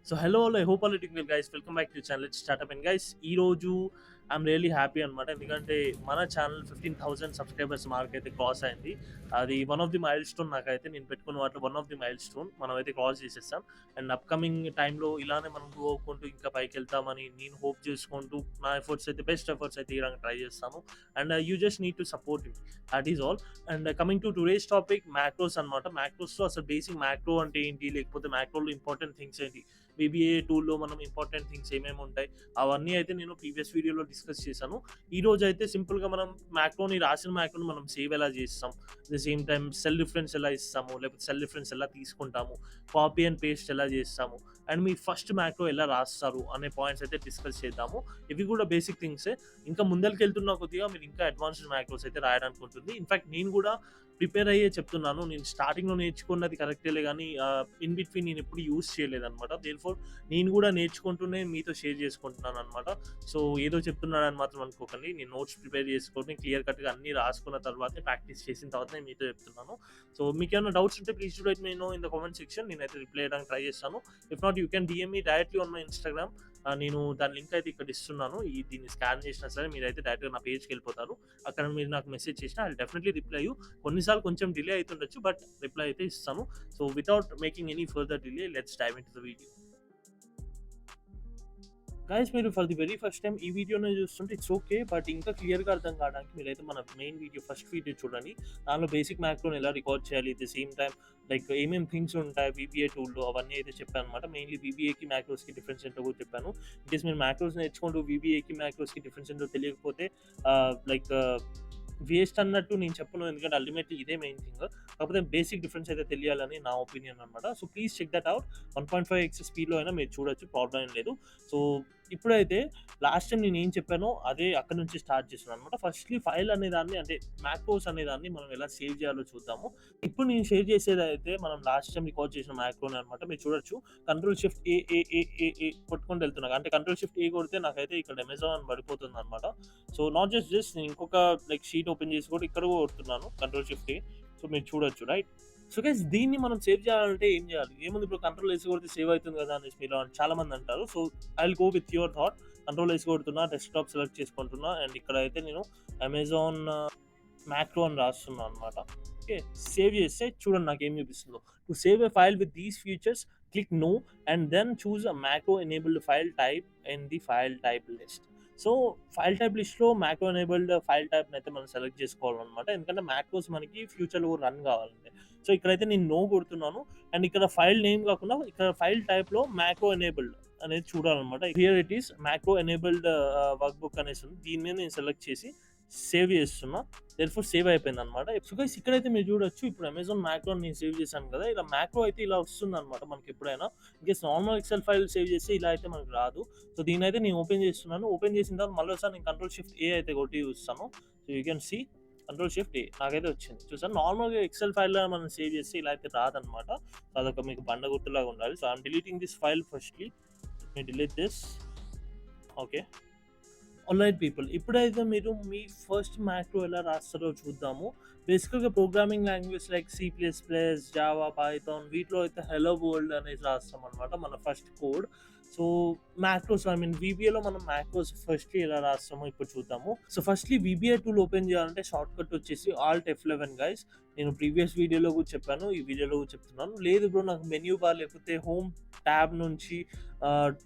So hello all, I hope all doing well guys. Welcome back to the channel. Let's start up and guys, ఈ రోజు I'm really happy అనమాట. ఎందుకంటే మన channel 15,000 subscribers mark అయితే cross అయింది. అది one of the mile stone. నాకైతే నేను పెట్టుకున్న వాటిలో one of the mile stone మనం అయితే క్రాస్ చేసేస్తాం. అండ్ అప్కమింగ్ టైంలో ఇలానే మనం గ్రో అవ్వుకుంటూ ఇంకా పైకి వెళ్తామని నేను హోప్ చేసుకుంటూ నా ఎఫర్ట్స్ అయితే బెస్ట్ ఎఫర్ట్స్ అయితే ఇవ్వడానికి ట్రై చేస్తాను. And you just need to support it, that is all. And coming to today's topic, macros అనమాట. మ్యాక్రోస్లో అసలు బేసిక్ మ్యాక్రో అంటే ఏంటి, లేకపోతే మ్యాక్రోలో ఇంపార్టెంట్ థింగ్స్ ఏంటి, బీబీఏ టూల్లో మనం ఇంపార్టెంట్ థింగ్స్ ఏమేమి ఉంటాయి, అవన్నీ అయితే నేను ప్రీవియస్ వీడియోలో డిస్కస్ చేశాను. ఈ రోజు అయితే సింపుల్గా మనం రాసిన మ్యాక్రోని మనం సేవ్ ఎలా చేస్తాం, at the same time cell reference ఎలా ఇస్తాము, లేకపోతే సెల్ రిఫరెన్స్ ఎలా తీసుకుంటాము, కాపీ అండ్ పేస్ట్ ఎలా చేస్తాము, అండ్ మీ ఫస్ట్ మ్యాక్రో ఎలా రాస్తారు అనే పాయింట్స్ అయితే డిస్కస్ చేద్దాము. ఇవి కూడా బేసిక్ థింగ్సే. ఇంకా ముందరికి వెళ్తున్న కొద్దిగా మీరు ఇంకా అడ్వాన్స్డ్ మ్యాక్రోస్ అయితే రాయడానికి ఉంటుంది. ఇన్ఫాక్ట్ నేను కూడా ప్రిపేర్ అయ్యే చెప్తున్నాను. నేను స్టార్టింగ్లో నేర్చుకున్నది కరెక్టేలే కానీ ఇన్ బిట్వీన్ నేను ఎప్పుడు యూస్ చేయలేదన్నమాట. దేర్ఫోర్ నేను కూడా నేర్చుకుంటూనే మీతో షేర్ చేసుకుంటున్నాను అనమాట. సో ఏదో చెప్తున్నానని మాత్రం అనుకోకండి. నేను నోట్స్ ప్రిపేర్ చేసుకొని క్లియర్ కట్గా అన్ని రాసుకున్న తర్వాతే ప్రాక్టీస్ చేసిన తర్వాత నేను మీతో చెప్తున్నాను. సో మీకు ఏమైనా డౌట్స్ ఉంటే please do let me know in the comment section. నేనైతే రిప్లై చేయడానికి ట్రై చేస్తాను. If not you can DM me directly on my Instagram. నేను దాని లింక్ అయితే ఇక్కడ ఇస్తున్నాను. దీన్ని స్కాన్ చేసినా సరే మీరైతే డైరెక్ట్గా నా పేజ్కి వెళ్ళిపోతారు. అక్కడ మీరు నాకు మెసేజ్ చేసినా ఐ డెఫినెట్లీ రిప్లై యూ. కొన్నిసార్లు కొంచెం డిలే అవుతుండొచ్చు, బట్ రిప్లై అయితే ఇస్తాను. So without making any further delay, let's dive into the video. Guys, మీరు for the very first time ఈ వీడియోని చూస్తుంటే ఇట్స్ ఓకే, బట్ ఇంకా క్లియర్గా అర్థం కావడానికి మీరైతే మన మెయిన్ వీడియో ఫస్ట్ వీడియో చూడండి. దానిలో బేసిక్ మ్యాక్రోని ఎలా రికార్డ్ చేయాలి, at the same time like ఏమేమి థింగ్స్ ఉంటాయి బీబీఏ టూల్లో అవన్నీ అయితే చెప్పాను అనమాట. మెయిన్లీ బీబీఏకి మ్యాక్రోస్కి డిఫరెన్స్ ఏంటో కూడా చెప్పాను. ఇన్కేస్ మీరు మ్యాక్రోస్ నేర్చుకుంటూ బీబీఏకి మ్యాక్రోస్కి డిఫరెన్స్ ఏంటో తెలియకపోతే లైక్ వేస్ట్ అన్నట్టు నేను చెప్పను. ఎందుకంటే అల్టిమేట్లీ ఇదే మెయిన్ థింగ్. కాకపోతే బేసిక్ డిఫరెన్స్ అయితే తెలియాలని నా ఒపీనియన్ అనమాట. So please check that out. 1.5x స్పీడ్లో అయినా మీరు చూడొచ్చు, ప్రాబ్లం ఏం లేదు. సో ఇప్పుడైతే లాస్ట్ టైం నేను ఏం చెప్పానో అదే అక్కడ నుంచి స్టార్ట్ చేస్తున్నాను అనమాట. ఫస్ట్లీ ఫైల్ అనేదాన్ని, అంటే మ్యాక్రోస్ అనేదాన్ని మనం ఎలా సేవ్ చేయాలో చూద్దాము. ఇప్పుడు నేను షేర్ చేసేది అయితే మనం లాస్ట్ టైం రికార్డ్ చేసిన మ్యాక్రోని అనమాట. మీరు చూడొచ్చు, కంట్రోల్ షిఫ్ట్ ఏ ఏ ఏ ఏ ఏ కొట్టుకుంటూ వెళ్తున్నా. అంటే కంట్రోల్ షిఫ్ట్ ఏ కొడితే నాకైతే ఇక్కడ అమెజాన్ అని పడిపోతుంది అనమాట. సో నాట్ జస్ట్ నేను ఇంకొక లైక్ షీట్ ఓపెన్ చేసి కూడా ఇక్కడ కూడా కొడుతున్నాను కంట్రోల్ షిఫ్ట్ ఏ. సో మీరు చూడొచ్చు, రైట్? సో గైస్, దీన్ని మనం సేవ్ చేయాలంటే ఏం చేయాలి? ఏముంది, ఇప్పుడు కంట్రోల్ వేసి కొడితే సేవ్ అవుతుంది కదా అనేసి మీరు చాలా మంది అంటారు. So I will go with your thought. Control వేసి కొడుతున్నా, డెస్క్టాప్ సెలెక్ట్ చేసుకుంటున్నా, అండ్ ఇక్కడ అయితే నేను అమెజాన్ మ్యాక్రో అని రాస్తున్నాను అనమాట. ఓకే, సేవ్ చేస్తే చూడండి నాకు ఏం చూపిస్తుందో. To save a file with these features, click no and then choose a macro enabled file type in the file type list. So file type లిస్ట్లో మ్యాక్రో ఎనేబుల్డ్ ఫైల్ టైప్ని అయితే మనం సెలెక్ట్ చేసుకోవాలన్నమాట. ఎందుకంటే మ్యాక్రోస్ మనకి ఫ్యూచర్లో రన్ కావాలంటే. So ఇక్కడైతే నేను నో కొడుతున్నాను, అండ్ ఇక్కడ ఫైల్ నేమ్ కాకుండా ఇక్కడ ఫైల్ టైప్లో మ్యాక్రో ఎనేబుల్డ్ అనేది చూడాలన్నమాట. Here it is macro enabled workbook అనేసి ఉంది. దీని మీద నేను సెలెక్ట్ చేసి సేవ్ చేస్తున్నా. దేర్ఫోర్ సేవ్ అయిపోయింది అనమాట. సో గైస్, ఇక్కడైతే మీరు చూడొచ్చు, ఇప్పుడు అమెజాన్ మ్యాక్రో నేను సేవ్ చేశాను కదా, ఇలా మ్యాక్రో అయితే ఇలా వస్తుంది అనమాట మనకి ఎప్పుడైనా. In case normal excel file save చేస్తే ఇలా అయితే మనకు రాదు. సో దీని అయితే నేను ఓపెన్ చేస్తున్నాను. ఓపెన్ చేసిన తర్వాత మళ్ళీ ఒకసారి నేను కంట్రోల్ షిఫ్ట్ ఏ అయితే కొట్టి చూస్తాను. So you can see control shift A నాకైతే వచ్చింది. చూసాను, నార్మల్గా ఎక్సెల్ ఫైల్లో మనం సేవ్ చేస్తే ఇలా అయితే రాదనమాట. సో అదొక మీకు బండ గుర్తులాగా ఉండాలి. So I'm deleting this file ఫస్ట్లీ. Me delete this. Okay, alright people, ఇప్పుడైతే మీరు మీ ఫస్ట్ మ్యాక్రో ఎలా రాస్తారో చూద్దాము. బేసిక్గా programming language like C++, Java, Python, వీటిలో అయితే హెలో వరల్డ్ అనేది రాస్తాం అనమాట మన first code. So macros, I mean VBAలో మనం మ్యాక్రోస్ ఫస్ట్ ఎలా రాస్తామో ఇప్పుడు చూద్దాము. So firstly VBA tool open చేయాలంటే షార్ట్ కట్ వచ్చేసి Alt F11 గైస్. నేను ప్రీవియస్ వీడియోలో కూడా చెప్పాను, ఈ వీడియోలో కూడా చెప్తున్నాను. లేదు బ్రో, నాకు మెన్యూ బార్ లేకపోతే హోమ్ ట్యాబ్ నుంచి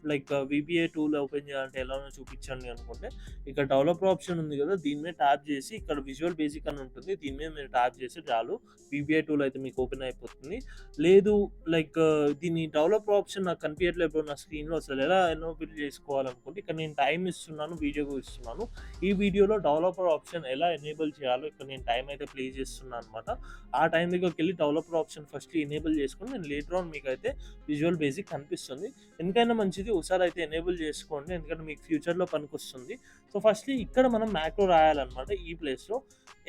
లైక్ VBA టూల్ ఓపెన్ చేయాలంటే ఎలానో చూపించండి అనుకుంటే, ఇక్కడ డెవలపర్ ఆప్షన్ ఉంది కదా, దీని మీద ట్యాప్ చేసి ఇక్కడ విజువల్ బేసిక్ అని ఉంటుంది, దీని మీద మీరు ట్యాప్ చేస్తే చాలు VBA టూల్ అయితే మీకు ఓపెన్ అయిపోతుంది. లేదు లైక్ దీని డెవలపర్ ఆప్షన్ నాకు కనిపించట్లేదు బ్రో నా స్క్రీన్లో, అసలు ఎలా ఎనేబుల్ చేసుకోవాలనుకుంటే ఇక్కడ నేను టైం ఇస్తున్నాను, వీడియో ఇస్తున్నాను. ఈ వీడియోలో డెవలపర్ ఆప్షన్ ఎలా ఎనేబుల్ చేయాలో ఇక్కడ నేను టైం అయితే ప్లే చేస్తున్నాను అనమాట. ఆ టైం దగ్గరికి వెళ్ళి డెవలపర్ ఆప్షన్ ఫస్ట్ ఎనేబుల్ చేసుకొని నేను లేటర్ ఆన్ మీకు అయితే విజువల్ బేసిక్ కనిపిస్తుంది. ఎందుకైనా మంచిది ఒకసారి అయితే ఎనేబుల్ చేసుకోండి, ఎందుకంటే మీకు ఫ్యూచర్లో పనికొస్తుంది. సో ఫస్ట్లీ ఇక్కడ మనం మ్యాక్రో రాయాలన్నమాట. ఈ ప్లేస్లో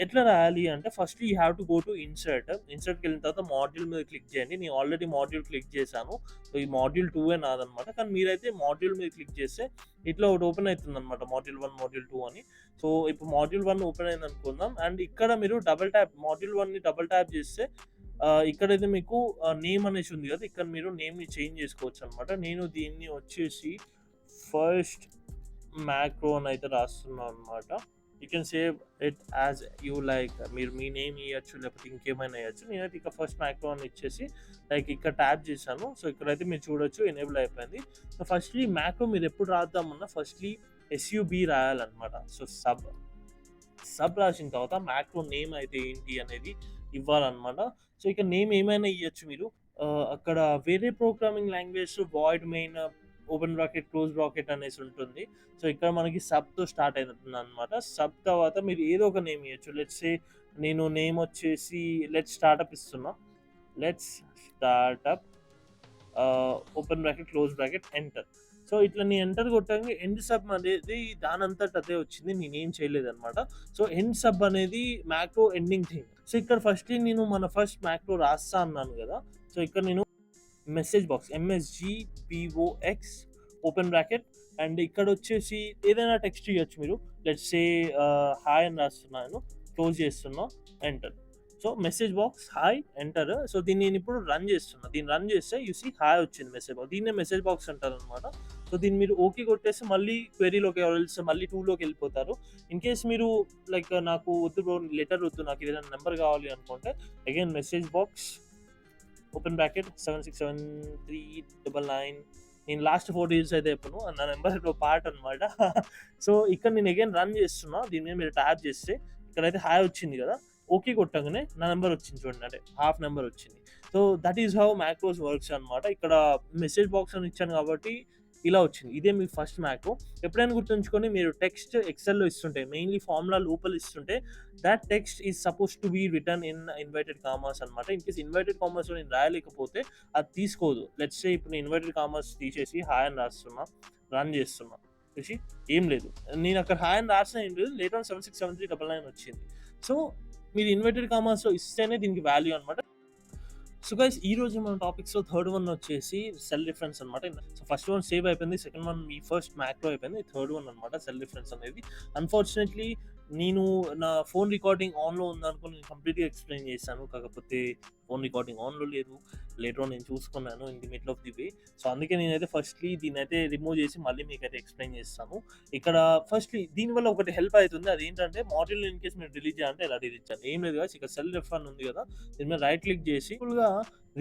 ఎట్లా రాయాలి అంటే, first you have to go to ఇన్సర్ట్కి వెళ్ళిన తర్వాత మాడ్యూల్ మీద క్లిక్ చేయండి. నేను ఆల్రెడీ మాడ్యూల్ క్లిక్ చేశాను. సో ఈ మాడ్యూల్ 2 నాదనమాట. కానీ మీరైతే మాడ్యూల్ మీద క్లిక్ చేస్తే ఇట్లా ఒకటి ఓపెన్ అవుతుంది అనమాట, మాడ్యూల్ 1, మాడ్యూల్ 2 అని. సో ఇప్పుడు మాడ్యూల్ 1 ఓపెన్ అయింది అనుకుందాం, అండ్ ఇక్కడ మీరు మాడ్యూల్ 1ని డబుల్ ట్యాప్ చేస్తే ఇక్కడైతే మీకు నేమ్ అనేసి ఉంది కదా! ఇక్కడ మీరు నేమ్‌ని చేంజ్ చేసుకోవచ్చనమాట. నేను దీన్ని వచ్చేసి ఫస్ట్ మ్యాక్రో అనయితే రాస్తున్నాను అనమాట. You can save it as you like. మీరు మీ నేమ్ ఇయ్యొచ్చు, లేకపోతే ఇంకేమైనా ఇయ్యొచ్చు. నేనైతే ఇక ఫస్ట్ మ్యాక్రో అని ఇచ్చేసి లైక్ ఇక్కడ ట్యాప్ చేశాను. సో, ఇక్కడైతే మీరు చూడొచ్చు ఎనేబుల్ అయిపోయింది. సో, ఫస్ట్‌లీ మ్యాక్రో మీరు ఎప్పుడు రాద్దామన్నా ఫస్ట్‌లీ ఎస్‌యుబి రాయాలనమాట. సో, సబ్ రాసిన తర్వాత మ్యాక్రో నేమ్ అయితే ఏంటి అనేది ఇవ్వాలనమాట. సో, ఇక నేమ్ ఏమైనా ఇయ్యొచ్చు మీరు. అక్కడ వేరే programming language void main open bracket, close bracket అనేసి ఉంటుంది. సో, ఇక్కడ మనకి సబ్‌తో స్టార్ట్ అయితుందనమాట. సబ్ తర్వాత మీరు ఏదో ఒక నేమ్ ఇయ్యొచ్చు. లెట్స్ సే నేను నేమ్ వచ్చేసి లెట్స్ స్టార్టప్ ఇస్తున్నా. Let's startup open bracket, close bracket, enter. So, ఇట్లా నేను ఎంటర్ కొట్టంగానే ఎండ్ సబ్ అనేది దానంతట అదే వచ్చింది. నేనేం చేయలేదనమాట. సో, ఎండ్ సబ్ అనేది మ్యాక్రో ఎండింగ్ థింగ్. సో, ఇక్కడ ఫస్ట్‌లీ నేను మన ఫస్ట్ మ్యాక్రో రాస్తా అన్నాను గదా! సో, ఇక్కడ నేను message box MSGBOX open bracket and ఇక్కడొచ్చేసి ఏదైనా టెక్స్ట్ ఇయ్యొచ్చు మీరు. లెట్స్ సే హాయ్ అని రాస్తున్నాను. క్లోజ్ చేస్తున్నా. Enter. So, message box hi enter. So, దీన్ని నేనిప్పుడు రన్ చేస్తున్నా. దీన్ని రన్ చేస్తే యూ సీ హాయ్ వచ్చింది మెసేజ్ బాక్స్. దీన్నే మెసేజ్ బాక్స్ అంటారనమాట. సో, దీన్ని మీరు ఓకే కొట్టేస్తే మళ్ళీ క్వెరీలోకి మళ్ళీ 2లోకి వెళ్ళిపోతారు. ఇన్ కేస్ మీరు లైక్ నాకు వద్దు బ్రో లెటర్ వద్దు, నాకు ఏదైనా నంబర్ కావాలి అనుకుంటే again message box open bracket 767399 నేను లాస్ట్ 4 డిజిట్స్ అయితే చెప్పను. నా నెంబర్‌లో పార్ట్ అనమాట. సో, ఇక్కడ నేను అగైన్ రన్ చేస్తున్నా. దీని మీద మీరు ట్యాప్ చేస్తే ఇక్కడైతే హాయ్ వచ్చింది కదా! ఓకే కొట్టంగానే నా నెంబర్ వచ్చింది చూడండి. అంటే హాఫ్ నెంబర్ వచ్చింది. So, that is how macros works అనమాట. ఇక్కడ మెసేజ్ బాక్స్ అని ఇచ్చాను కాబట్టి ఇలా వచ్చింది. ఇదే మీ ఫస్ట్ మ్యాక్రో. ఎప్పుడైనా గుర్తుంచుకొని మీరు టెక్స్ట్ ఎక్సెల్‌లో ఇస్తుంటే మెయిన్‌లీ ఫార్ములా లోపల ఇస్తుంటే that text is supposed to be written in inverted commas అనమాట. ఇన్ కేస్ ఇన్వర్టెడ్ కామర్స్‌లో నేను రాయలేకపోతే అది తీసుకోదు. లెట్స్ సే ఇప్పుడు నేను ఇన్వర్టెడ్ కామర్స్ తీసేసి హాయ్ అని రాస్తున్నా. రన్ చేస్తున్నా. చూసి ఏం లేదు. నేను అక్కడ హాయ్ అని రాసినా ఏం లేదు. లేటర్ ఆన్ 767399 వచ్చింది. సో, మీరు ఇన్వర్టెడ్ కామర్స్‌లో ఇస్తేనే దీనికి వాల్యూ అనమాట. సో గైస్ ఈరోజు మన టాపిక్స్‌లో థర్డ్ వన్ వచ్చేసి సెల్ రిఫరెన్స్ అనమాట. సో ఫస్ట్ వన్ సేవ్ అయిపోయింది. సెకండ్ వన్ మీ ఫస్ట్ మ్యాక్రో అయిపోయింది. థర్డ్ వన్ అనమాట సెల్ రిఫరెన్స్ అనేది. అన్‌ఫార్చునేట్‌లీ నేను నా ఫోన్ రికార్డింగ్ ఆన్‌లో ఉందనుకోని నేను కంప్లీట్‌గా ఎక్స్‌ప్లెయిన్ చేశాను. కాకపోతే ఫోన్ రికార్డింగ్ ఆన్‌లో లేదు. లేటర్ ఆన్ నేను చూసుకున్నాను in the middle of the way. So అందుకే నేనైతే ఫస్ట్‌లీ దీన్నైతే రిమూవ్ చేసి మళ్ళీ మీకైతే ఎక్స్‌ప్లెయిన్ చేస్తాను. ఇక్కడ ఫస్ట్‌లీ దీనివల్ల ఒకటి హెల్ప్ అయితుంది. అదేంటంటే మాడ్యూల్ ఇన్ కేస్ మీరు డిలీట్ చేయాలంటే ఎలా డిలీట్ చేయాలి? ఏం లేదు గాయ్స్, ఇక్కడ సెల్ రిఫ్ అని ఉంది కదా! దీని మీద రైట్ క్లిక్ చేసి సింపుల్‌గా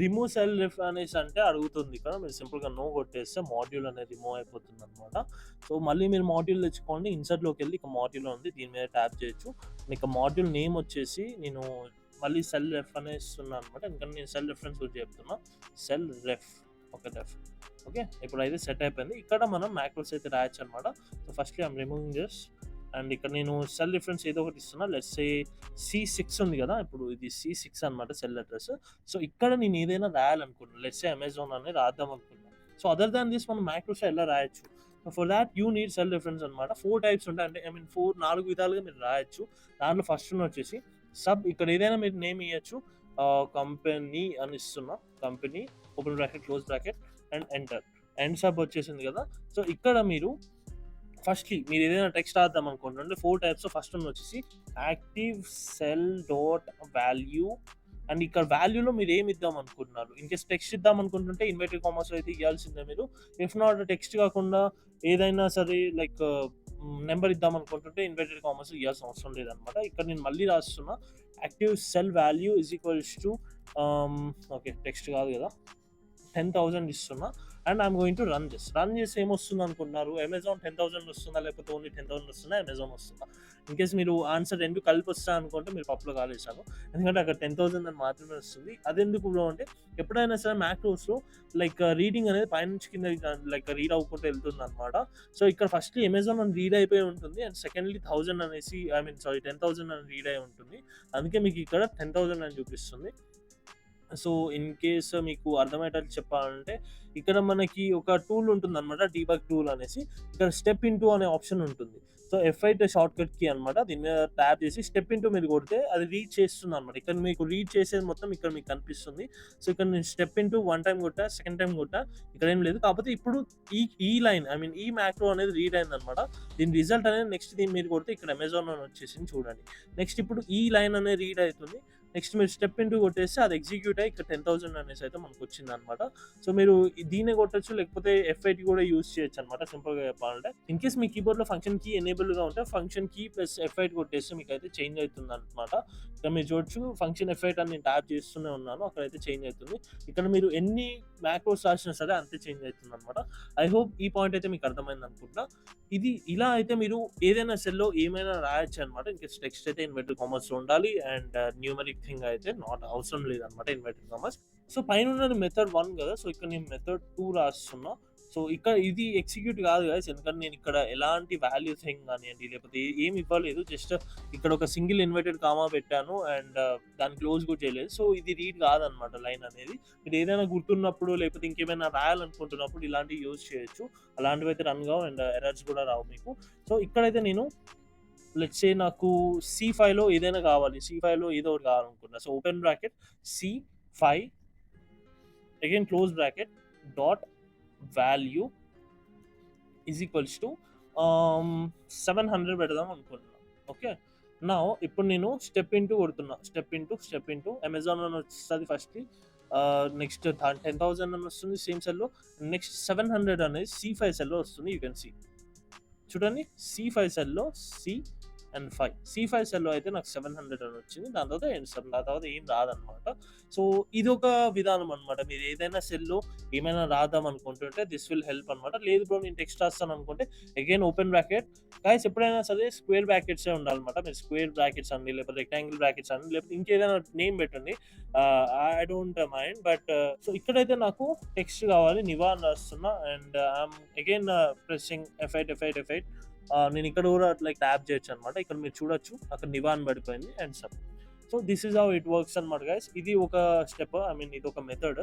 రిమూవ్ సెల్ రిఫ్ అనేసి అంటే అడుగుతుంది ఇక్కడ. మీరు సింపుల్‌గా నో కొట్టేస్తే మాడ్యూల్ అనేది రిమూవ్ అయిపోతుందనమాట. సో మళ్ళీ మీరు మాడ్యూల్ తెచ్చుకోండి. ఇన్సర్ట్‌లోకెళ్ళి ఇక మాడ్యూల్ ఉంది. దీని మీద ట్యాప్ చేయొచ్చు. ఇక మాడ్యూల్ నేమ్ వచ్చేసి నేను మళ్ళీ సెల్ రెఫ్ అనేస్తున్నాను అనమాట. ఎందుకంటే నేను సెల్ రిఫరెన్స్ గురించి చెప్తున్నా. Cell ref okay. ఇప్పుడైతే సెట్ అయిపోయింది. ఇక్కడ మనం మ్యాక్రోస్ అయితే రాయొచ్చు అనమాట. So firstly I'm removing this and ఇక్కడ నేను సెల్ రిఫరెన్స్ ఏదో ఒకటి ఇస్తున్నా. లెట్స్ సే C6 ఉంది కదా! ఇప్పుడు ఇది C6 అనమాట సెల్ అడ్రెస్. సో ఇక్కడ నేను ఏదైనా రాయాలనుకున్నాను. లెట్స్ సే అమెజాన్ అని రాద్దాం అనుకున్నాను. సో అదర్ దాన్ దిస్ మనం మ్యాక్రోస్‌లో ఎలా రాయొచ్చు. For thought you need cell reference అనమాట. 4 టైప్స్ ఉంటాయి. అంటే ఐ మీన్ 4 విధాలుగా మీరు రాయొచ్చు. దాంట్లో ఫస్ట్ వన్ వచ్చేసి సబ్. ఇక్కడ ఏదైనా మీరు నేమ్ ఇయ్యొచ్చు. కంపెనీ అని ఇస్తున్నా. Company open bracket, close bracket and enter. End sub వచ్చేసింది కదా! సో ఇక్కడ మీరు ఫస్ట్‌లీ మీరు ఏదైనా టెక్స్ట్ రాద్దాం అనుకోండి. 4 టైప్స్. ఫస్ట్ వన్ వచ్చేసి active cell dot value and ఇక్కడ వాల్యూలో మీరు ఏమి ఇద్దాం అనుకుంటున్నారు. ఇన్ కేస్ టెక్స్ట్ ఇద్దాం అనుకుంటుంటే ఇన్వర్టెడ్ కామర్స్‌లో అయితే ఇయ్యాల్సిందే మీరు. ఇఫ్ నాట్ టెక్స్ట్ కాకుండా ఏదైనా సరే లైక్ నంబర్ ఇద్దాం అనుకుంటుంటే ఇన్వర్టెడ్ కామర్స్ ఇయ్యాల్సిన అవసరం లేదనమాట. ఇక్కడ నేను మళ్ళీ రాస్తున్నా. Active cell value is equals to okay text కాదు కదా! 10,000 ఇస్తున్నా and I'm going to run this. Run చేసి ఏమొస్తుంది అనుకుంటున్నారు? అమెజాన్ 10,000 వస్తుందా? లేకపోతే ఓన్లీ 10,000 వస్తుందా? అమెజాన్ వస్తుందా? ఇన్ కేస్ మీరు ఆన్సర్ 2 కలిపి వస్తాయి అనుకుంటే మీరు పప్పులో కాలేశారు. ఎందుకంటే అక్కడ 10,000 అని మాత్రమే వస్తుంది. అదెందుకు బ్రో అంటే ఎప్పుడైనా సరే మ్యాక్రోస్‌లో లైక్ రీడింగ్ అనేది పైనుంచి కిందకి లైక్ రీడ్ అవ్వుకుంటూ వెళ్తుందనమాట. సో ఇక్కడ ఫస్ట్‌లీ అమెజాన్ అని రీడ్ అయిపోయి ఉంటుంది అండ్ సెకండ్‌లీ 1000 అనేసి 10,000 అని రీడ్ అయి ఉంటుంది. అందుకే మీకు ఇక్కడ 10,000 అని చూపిస్తుంది. సో ఇన్ కేస్ మీకు అర్థమయ్యేటట్టు చెప్పాలంటే ఇక్కడ మనకి ఒక టూల్ ఉంటుందనమాట. డీబగ్ టూల్ అనేసి. ఇక్కడ స్టెప్ ఇంటూ అనే ఆప్షన్ ఉంటుంది. సో F8 షార్ట్‌కట్ కీ అనమాట. దీని మీద ట్యాప్ చేసి స్టెప్ ఇంటూ మీరు కొడితే అది రీడ్ చేస్తుందనమాట. ఇక్కడ మీకు రీడ్ చేసేది మొత్తం ఇక్కడ మీకు కనిపిస్తుంది. సో ఇక్కడ నేను స్టెప్ ఇంటూ 1 టైమ్ కొట్టా, సెకండ్ టైమ్ కొట్టా. ఇక్కడ ఏం లేదు. కాకపోతే ఇప్పుడు ఈ లైన్ ఈ మ్యాక్రో అనేది రీడ్ అయిందనమాట. దీని రిజల్ట్ అనేది నెక్స్ట్ దీని మీరు కొడితే ఇక్కడ అమెజాన్ అని వచ్చేసింది చూడండి. నెక్స్ట్ ఇప్పుడు ఈ లైన్ అనేది రీడ్ అవుతుంది. నెక్స్ట్ మీరు స్టెప్ ఇంటూ కొట్టేస్తే అది ఎగ్జిక్యూట్ అయ్యి ఇక్కడ 10,000 అనేసి అయితే మనకు వచ్చిందనమాట. సో మీరు దీన్నే కొట్టొచ్చు, లేకపోతే F8 కూడా యూజ్ చేయొచ్చు అనమాట సింపుల్గా చెప్పాలంటే. ఇన్ కేస్ మీ కీబోర్డ్లో ఫంక్షన్ కీ ఎనేబుల్గా ఉంటే ఫంక్షన్ కీ ప్లస్ F8 కొట్టేస్తే మీకు అయితే చేంజ్ అవుతుంది అనమాట. ఇక్కడ మీరు చూడొచ్చు ఫంక్షన్ F8 అని నేను ట్యాప్ చేస్తూనే ఉన్నాను, అక్కడైతే చేంజ్ అవుతుంది. ఇక్కడ మీరు ఎన్ని మ్యాక్రోస్ రాసినా సరే అంతే చేంజ్ అవుతుంది అనమాట. ఐ హోప్ ఈ పాయింట్ అయితే మీకు అర్థమైంది అనుకుంటా. ఇది ఇలా అయితే మీరు ఏదైనా సెల్లో ఏమైనా రాయొచ్చు అనమాట. ఇన్కేస్ టెక్స్ట్ అయితే ఇన్వర్టెడ్ కామర్స్లో ఉండాలి అండ్ న్యూమరిక్ థింగ్ అయితే నాట్ అవసరం లేదనమాట ఇన్వర్టెడ్ కామర్స్. సో పైన ఉన్నది మెథడ్ 1 కదా, సో ఇక్కడ నేను మెథడ్ 2 రాస్తున్నా. సో ఇక్కడ ఇది ఎగ్జిక్యూట్ కాదు గైస్, ఎందుకంటే నేను ఇక్కడ ఎలాంటి వాల్యూ థింగ్ కానివ్వండి లేకపోతే ఏమి ఇవ్వలేదు, జస్ట్ ఇక్కడ ఒక సింగిల్ ఇన్వర్టెడ్ కామా పెట్టాను అండ్ దాన్ని క్లోజ్ కూడా చేయలేదు. సో ఇది రీడ్ కాదనమాట లైన్ అనేది. మీరు ఏదైనా గుర్తున్నప్పుడు లేకపోతే ఇంకేమైనా రాయాలనుకుంటున్నప్పుడు ఇలాంటివి యూజ్ చేయొచ్చు. అలాంటివి అయితే రన్ కావు అండ్ ఎర్రర్స్ కూడా రావు మీకు. సో ఇక్కడైతే నేను లెట్స్ సే నాకు C5లో ఏదైనా కావాలి, C5లో ఏదో ఒకటి కావాలనుకున్నా. So open bracket C5 again close bracket dot value is equals to 700 పెడదాం అనుకుంటున్నా. ఓకే, నా ఇప్పుడు నేను స్టెప్ ఇంటూ కొడుతున్నా, స్టెప్ ఇంటూ అమెజాన్ అని వస్తుంది ఫస్ట్, నెక్స్ట్ 10,000 అని వస్తుంది సేమ్ సెల్లో, నెక్స్ట్ 700 అనేది C5 సెల్లో వస్తుంది. యూ కెన్ సీ చూడండి, C5 సెల్లో C5 సెల్లో అయితే నాకు 700 అని వచ్చింది. దాని తర్వాత దాని తర్వాత ఏం రాదనమాట. సో ఇది ఒక విధానం అనమాట. మీరు ఏదైనా సెల్లో ఏమైనా రాద్దాం అనుకుంటుంటే దిస్ విల్ హెల్ప్ అనమాట. లేదు బ్రో నేను టెక్స్ట్ రాస్తాను అనుకుంటే అగైన్ ఓపెన్ బ్రాకెట్. గైస్ ఎప్పుడైనా సరే స్క్వేర్ బ్రాకెట్సే ఉండాలన్నమాట. మీరు స్క్వేర్ బ్రాకెట్స్ అండి లేకపోతే రెక్టాంగిల్ బ్రాకెట్స్ అండి లేకపోతే ఇంకేదైనా నేమ్ పెట్టండి, I don't mind. But so ఇక్కడైతే నాకు టెక్స్ట్ కావాలి, నివా అని రాస్తున్నా and I'm again pressing F8. నేను ఇక్కడ కూడా లైక్ ట్యాప్ చేయొచ్చు అనమాట. ఇక్కడ మీరు చూడొచ్చు అక్కడ నివాన్ పడిపోయింది and sub. So this is how it works అనమాట గైస్. ఇది ఒక స్టెప్, ఐ మీన్ ఇది ఒక మెథడ్.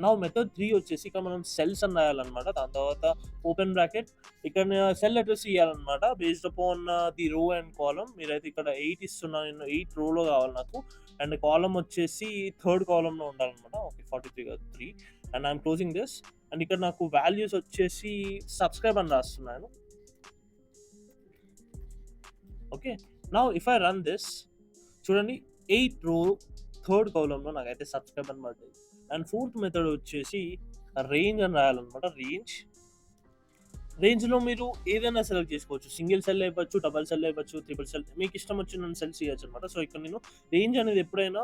నా మెథడ్ 3 వచ్చేసి ఇక్కడ మనం సెల్స్ అని రాయాలన్నమాట. దాని తర్వాత ఓపెన్ బ్రాకెట్ ఇక్కడ సెల్ అడ్రస్ ఇవ్వాలన్నమాట based upon the row and column. మీరైతే ఇక్కడ 8 ఇస్తున్నాను నేను, 8 రోలో కావాలి నాకు అండ్ కాలం వచ్చేసి 3rd కాలంలో ఉండాలన్నమాట. ఓకే 43 కాదు 3 and I'm closing this. And ఇక్కడ నాకు వాల్యూస్ వచ్చేసి సబ్స్క్రైబ్ అని రాస్తున్నాను. Okay, now if I run this చూడండి 8 రో 3rd కాలంలో నాకైతే సబ్స్క్రైబ్ అని పడుతుంది. అండ్ 4th మెథడ్ వచ్చేసి రేంజ్ అని రాయాలన్నమాట. రేంజ్లో మీరు ఏదైనా సెలెక్ట్ చేసుకోవచ్చు, సింగిల్ సెల్ ఇవ్వచ్చు, డబల్ సెల్ ఇవ్వచ్చు, ట్రిపుల్ సెల్, మీకు ఇష్టం వచ్చిన సెల్స్ ఇవ్వచ్చు అనమాట. సో ఇక్కడ నేను రేంజ్ అనేది ఎప్పుడైనా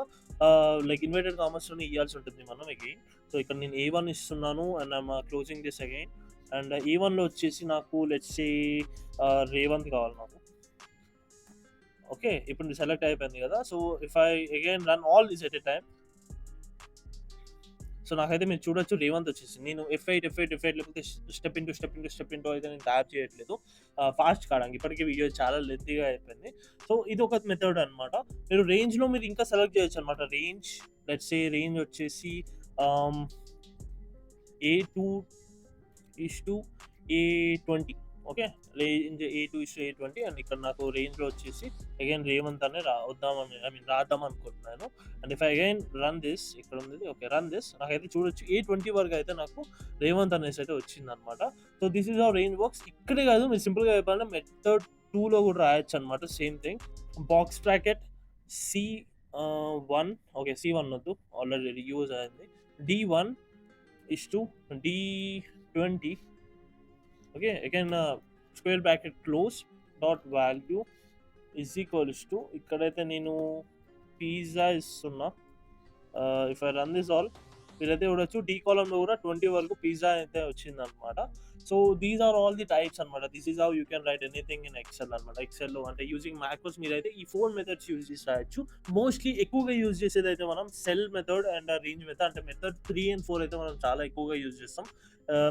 లైక్ ఇన్వర్టెడ్ కామర్స్లోనే ఇవ్వాల్సి ఉంటుంది మనం అగైన్. సో ఇక్కడ నేను A1 ఇస్తున్నాను and I'm closing this again. And A1లో వచ్చేసి నాకు లెట్స్ సే రేవంత్ కావాలి నాకు. ఓకే, ఇప్పుడు సెలెక్ట్ అయిపోయింది కదా. So if I again run all this at a time, so నాకైతే మీరు చూడొచ్చు రేవంత్ వచ్చేసి. నేను F8 లేకపోతే స్టెప్ ఇంటూ అయితే నేను ట్యాప్ చేయట్లేదు ఫాస్ట్ కావడానికి. ఇప్పటికే వీడియో చాలా లెంతీగా అయిపోయింది. సో ఇది ఒక మెథడ్ అనమాట. మీరు రేంజ్లో మీరు ఇంకా సెలెక్ట్ చేయొచ్చు అనమాట. రేంజ్ లెట్స్ సే రేంజ్ వచ్చేసి A2 A20. Okay, range A2 A20 and ఇక్కడ నాకు రేంజ్లో వచ్చేసి అగైన్ రేవంత్ అనే రాద్దాం అనుకుంటున్నాను. And if I again run this, ఇక్కడ ఉంది ఓకే రన్ దిస్, నాకైతే చూడొచ్చు A20 వరకు అయితే నాకు రేవంత్ అనేసి అయితే వచ్చింది అనమాట. So this is how range works. ఇక్కడే కాదు, మీరు సింపుల్గా చెప్పాలంటే మెథడ్ 2లో కూడా రాయొచ్చు అనమాట same thing. Box bracket C1, okay C1 వద్దు ఆల్రెడీ యూజ్ అయింది. D1 D20. Okay, again square bracket close dot value is equals to, ఇక్కడైతే నేను పిజ్జా ఇస్తున్నా. If I run this all మీరైతే చూడొచ్చు D కాలంలో కూడా 20 వరకు పిజ్జా అయితే వచ్చింది అనమాట. So these are all the types అనమాట. This is how you can write anything in Excel అనమాట. ఎక్సెల్లో అంటే యూజింగ్ మ్యాక్రోస్ మీరైతే ఈ 4 మెథడ్స్ యూజ్ చేసి రాయొచ్చు. మోస్ట్లీ ఎక్కువగా యూజ్ చేసేది అయితే మనం cell method and range method, అంటే మెథడ్ 3 and 4 అయితే మనం చాలా ఎక్కువగా యూజ్ చేస్తాం.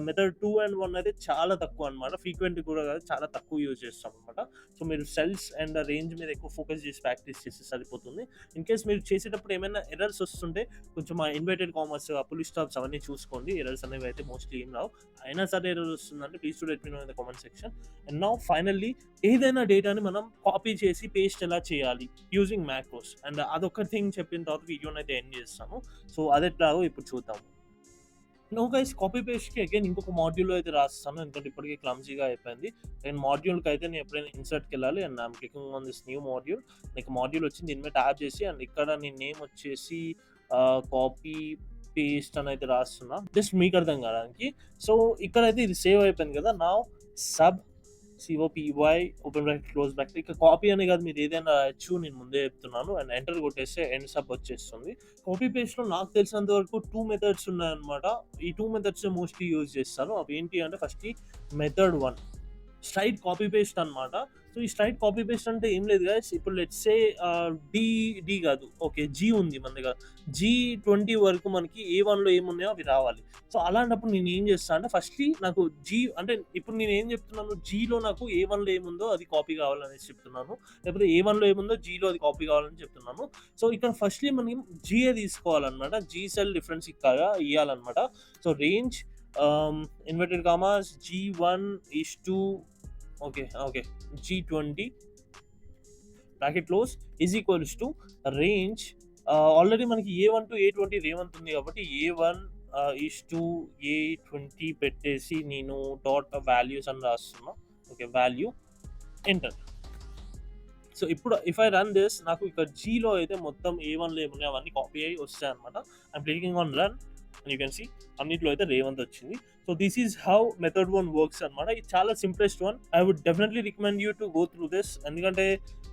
మెథడ్ 2 and 1 అయితే చాలా తక్కువ అనమాట. ఫ్రీక్వెంట్ కూడా కాదు, చాలా తక్కువ యూజ్ చేస్తాం అనమాట. సో మీరు సెల్స్ అండ్ రేంజ్ మీద ఎక్కువ ఫోకస్ చేసి ప్రాక్టీస్ చేస్తే సరిపోతుంది. ఇన్ కేస్ మీరు చేసేటప్పుడు ఏమైనా ఎర్రర్స్ వస్తుంటే కొంచెం ఇన్వర్టెడ్ కామర్స్ పుల్ స్టాప్స్ అవన్నీ చూసుకోండి. ఎర్రర్స్ అనేవి అయితే మోస్ట్లీ ఏం రావు. అయినా సరే ఎర్రర్ వస్తుందంటే please to let me know in the comment section. And now finally ఏదైనా డేటాని మనం కాపీ చేసి పేస్ట్ ఎలా చేయాలి యూజింగ్ మ్యాక్రోస్, అండ్ అదొక థింగ్ చెప్పిన తర్వాత వీడియోని అయితే ఎండ్ చేస్తాను. సో అది ఎట్లాగో ఇప్పుడు చూద్దాము. నో గైస్, కాపీ పేస్ట్‌కి అగైన్ ఇంకొక మాడ్యూల్‌లో అయితే రాసేస్తాను. ఎందుకంటే ఇప్పటికే క్లమ్జీగా అయిపోయింది. నేను మాడ్యూల్‌కైతే నేను ఎప్పుడైనా ఇన్సర్ట్‌కెళ్ళాలి and I'm clicking on this new module. నీకు మాడ్యూల్ వచ్చింది. దీని మీద ట్యాప్ చేసి అండ్ ఇక్కడ నీ నేమ్ వచ్చేసి కాపీ పేస్ట్ అని అయితే రాస్తున్నా. జస్ట్ మీకు అర్థం కావడానికి. సో ఇక్కడైతే ఇది సేవ్ అయిపోయింది కదా! Now sub COPY open bracket close bracket. ఇక్కడ కాపీ అనే కాదు, మీరు ఏదైనా రాయొచ్చు. నేను ముందే చెప్తున్నాను. అండ్ ఎంటర్ కొట్టేస్తే ఎండ్ సబ్ వచ్చేస్తుంది. కాపీ పేస్ట్‌లో నాకు తెలిసినంత వరకు 2 మెథడ్స్ ఉన్నాయన్నమాట. ఈ 2 మెథడ్స్ మోస్ట్‌లీ యూజ్ చేస్తాను. అవి ఏంటి అంటే ఫస్ట్‌ది మెథడ్ 1 స్ట్రైట్ కాపీ పేస్ట్ అన్నమాట. సో ఈ స్ట్రైట్ కాపీ పేస్ట్ అంటే ఏం లేదు గైస్. ఇప్పుడు లెట్స్ సే డి కాదు. ఓకే, జీ ఉంది మన దగ్గర. G20 వరకు మనకి ఏ1లో ఏమున్నాయో అవి రావాలి. సో అలాంటప్పుడు నేను ఏం చేస్తా అంటే ఫస్ట్‌లీ నాకు జీ అంటే ఇప్పుడు నేను ఏం చెప్తున్నాను, జీలో నాకు ఏ1లో ఏముందో అది కాపీ కావాలనేసి చెప్తున్నాను. లేకపోతే ఏ1లో ఏముందో జీలో అది కాపీ కావాలని చెప్తున్నాను. సో ఇక్కడ ఫస్ట్‌లీ మనం జీఏ తీసుకోవాలన్నమాట. జీ సెల్ డిఫరెన్స్ ఇక్కడ ఇయ్యాలన్నమాట. So range inverted commas G1 is to okay G20 bracket close is equals to range. Already మనకి A1 టు A20 రేవంత్ ఉంది కాబట్టి A1 ఈస్ టు A20 పెట్టేసి నేను డాట్ వాల్యూస్ అని రాస్తున్నా. Okay, value enter. సో ఇప్పుడు ఇఫ్ ఐ రన్ దిస్, నాకు ఇక్కడ జీలో అయితే మొత్తం ఏ1లో ఏమున్నాయి అవన్నీ కాపీ అయ్యి వస్తాయి అనమాట. I'm clicking on run and you can see అన్నిట్లో అయితే రేవంత్ వచ్చింది. So this is how method 1 works అనమాట. ఇది చాలా simplest one. I would definitely recommend you to go through this. ఎందుకంటే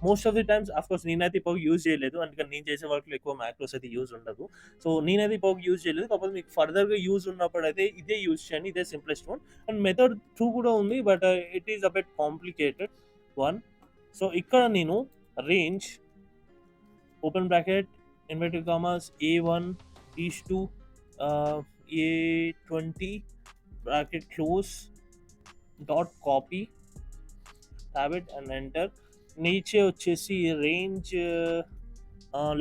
most of the times of course నేనైతే ఇప్పుడు యూజ్ చేయలేదు, అందుకని నేను చేసే వర్క్లో ఎక్కువ మ్యాక్రోస్ అయితే యూజ్ ఉండదు. సో నేనైతే ఇప్పుడు యూజ్ చేయలేదు. కాకపోతే మీకు ఫర్దర్గా యూజ్ ఉన్నప్పుడు అయితే ఇదే యూజ్ చేయండి. ఇదే సింప్లెస్ట్ వన్. అండ్ మెథడ్ 2 కూడా ఉంది, but it is a bit complicated one. So ఇక్కడ నేను range open bracket inverted commas A1 is to A20 bracket close dot copy tab it and enter. నీచే వచ్చేసి రేంజ్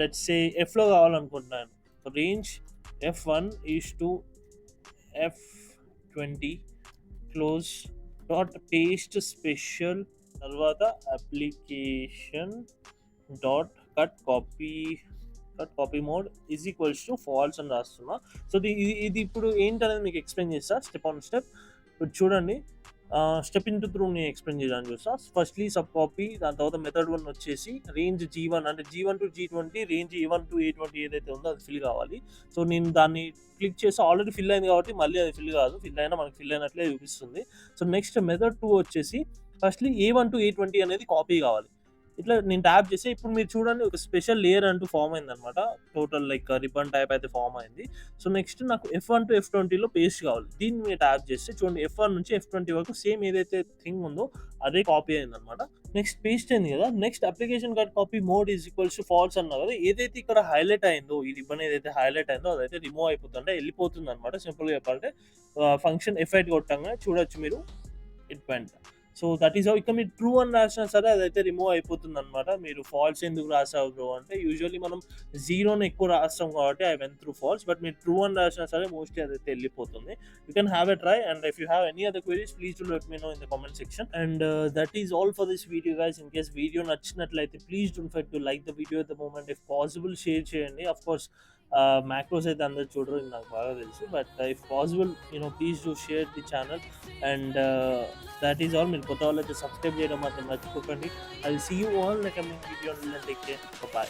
లెట్స్ సే ఎఫ్లో కావాలనుకుంటున్నాను. Range F1 is to F20 close dot paste special తర్వాత application dot cut copy mode is equals to false అని రాస్తున్నా. So ఇది ఇప్పుడు ఏంటనేది మీకు ఎక్స్ప్లెయిన్ చేస్తా స్టెప్ ఆన్ స్టెప్. ఇప్పుడు చూడండి, స్టెప్ ఇంటూ త్రూ నేను ఎక్స్ప్లెయిన్ చేయడానికి చూస్తా. ఫస్ట్లీ సబ్ కాపీ, దాని తర్వాత మెథడ్ 1 వచ్చేసి రేంజ్ G1 అంటే G1 to G20 range A1 to A20 ఏదైతే ఉందో అది ఫిల్ కావాలి. సో నేను దాన్ని క్లిక్ చేసి ఆల్రెడీ ఫిల్ అయింది కాబట్టి మళ్ళీ అది ఫిల్ కాదు, ఫిల్ అయినా మనకి ఫిల్ అయినట్లే చూపిస్తుంది. సో నెక్స్ట్ మెథడ్ 2 వచ్చేసి ఫస్ట్లీ A1 టు A20 అనేది కాపీ కావాలి. ఇట్లా నేను ట్యాప్ చేసి ఇప్పుడు మీరు చూడండి ఒక స్పెషల్ లేయర్ అంటూ ఫామ్ అయిందనమాట. టోటల్ లైక్ రిబన్ టైప్ అయితే ఫామ్ అయింది. సో నెక్స్ట్ నాకు F1 టు F20లో పేస్ట్ కావాలి. దీన్ని మీరు ట్యాప్ చేస్తే చూడండి F1 నుంచి F20 వరకు సేమ్ ఏదైతే థింగ్ ఉందో అదే కాపీ అయిందనమాట. నెక్స్ట్ పేస్ట్ అయింది కదా. Next application cut copy mode is equals to falls అన్నా కదా. ఏదైతే ఇక్కడ హైలైట్ అయిందో, ఈ రిబన్ ఏదైతే హైలైట్ అయిందో అదైతే రిమూవ్ అయిపోతుంటే వెళ్ళిపోతుంది అనమాట. సింపుల్గా చెప్పాలంటే ఫంక్షన్ F8 కొట్టంగా చూడొచ్చు మీరు, it went. So that is how. ఇక్కడ మీరు ట్రూ అని రాసినా సరే అదైతే రిమూవ్ అయిపోతుంది అనమాట. మీరు ఫాల్స్ ఎందుకు రాసావు బ్రో అంటే యూజువల్లీ మనం జీరోని ఎక్కువ రాస్తాం కాబట్టి I went through false, but మీరు ట్రూ అని రాసినా సరే మోస్ట్లీ అదైతే వెళ్ళిపోతుంది. You can have a try and if you have any other queries please do let me know in the comment section. And that is all for this video guys. In case video నచ్చినట్లయితే please don't forget to like the video at the moment. If possible share చేయండి. Of course macros అయితే అందరు చూడరు, నాకు బాగా తెలుసు, but if possible please do share the channel. And that is all. మీరు కొత్త వాళ్ళు అయితే సబ్స్క్రైబ్ చేయడం మాత్రం మర్చిపోకండి. I will see you all in the coming video. Take care, by.